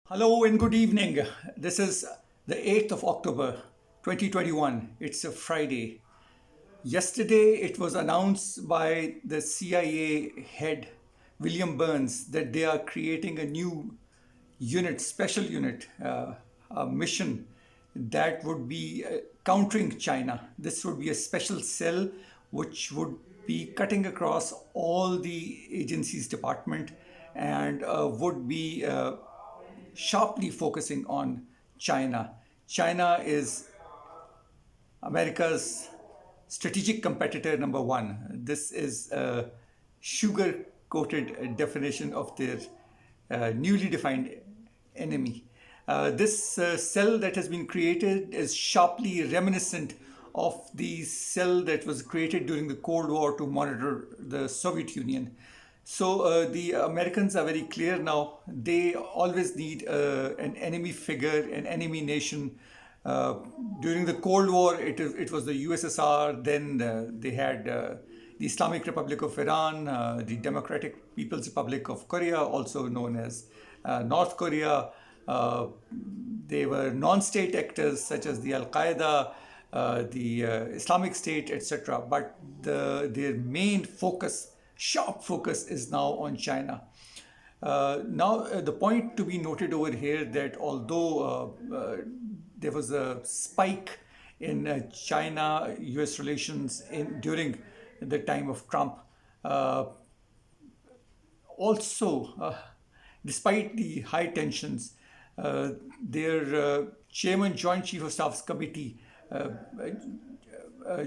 Hello and good evening. This is the 8th of October 2021. It's a Friday. Yesterday, it was announced by the CIA head, William Burns, that they are creating a new unit, special unit, a mission that would be countering China. This would be a special cell which would be cutting across all the agencies department and would be sharply focusing on China. China is America's strategic competitor number one. This is a sugar coated definition of their newly defined enemy. This cell that has been created is sharply reminiscent of the cell that was created during the Cold War to monitor the Soviet Union. So the Americans are very clear now. They always need an enemy figure, an enemy nation. Uh, During the Cold War, it was the USSR. Then they had the Islamic Republic of Iran, the Democratic People's Republic of Korea, also known as North Korea. Uh, they were non-state actors such as the Al Qaeda, the Islamic State, etc. But their main focus, sharp focus, is now on China. Now, the point to be noted over here that although there was a spike in China-US relations during the time of Trump, uh, also, despite the high tensions, their chairman, Joint Chief of Staff's Committee,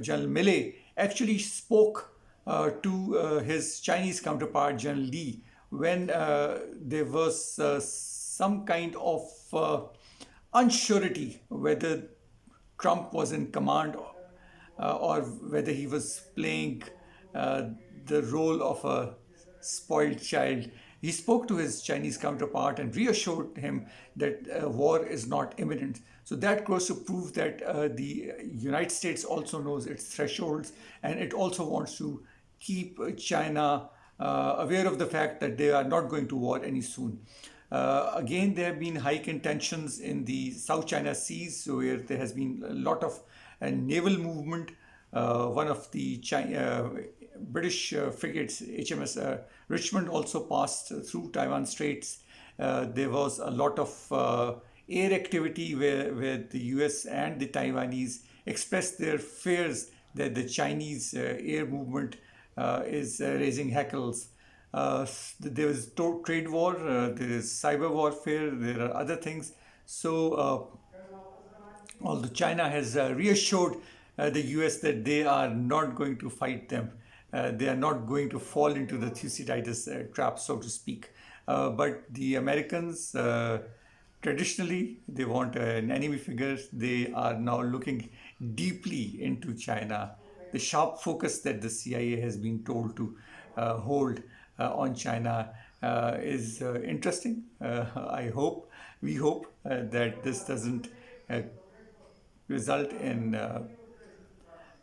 General Milley, actually spoke to his Chinese counterpart, General Lee, when there was some kind of unsurety whether Trump was in command or whether he was playing uh, the role of a spoiled child. He spoke to his Chinese counterpart and reassured him that war is not imminent. So that goes to prove that the United States also knows its thresholds, and it also wants to keep China aware of the fact that they are not going to war any soon. Again, there have been heightened tensions in the South China Seas, where there has been a lot of naval movement. One of the British frigates, HMS Richmond, also passed through Taiwan Straits. There was a lot of air activity where the US and the Taiwanese expressed their fears that the Chinese air movement is raising hackles. There is trade war, there is cyber warfare, there are other things. So, although China has reassured the US that they are not going to fight them, they are not going to fall into the Thucydides trap, so to speak. But the Americans, traditionally, they want an enemy figure. They are now looking deeply into China. The sharp focus that the CIA has been told to hold on China is interesting. We hope that this doesn't uh, result in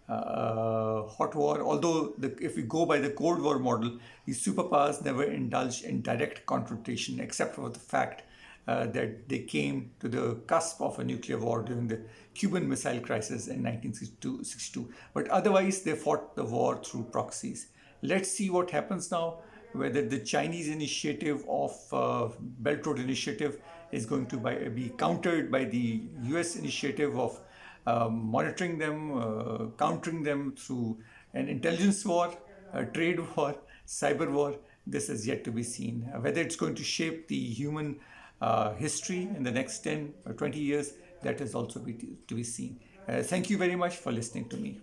hot war. Although, if we go by the Cold War model, the superpowers never indulged in direct confrontation, except for the fact that they came to the cusp of a nuclear war during the Cuban Missile Crisis in 1962. But otherwise, they fought the war through proxies. Let's see what happens now, whether the Chinese initiative of Belt Road Initiative is going to be countered by the US initiative of monitoring them, countering them through an intelligence war, a trade war, cyber war. This is yet to be seen. Whether it's going to shape the human history in the next 10 or 20 years, that is also to be seen. Thank you very much for listening to me.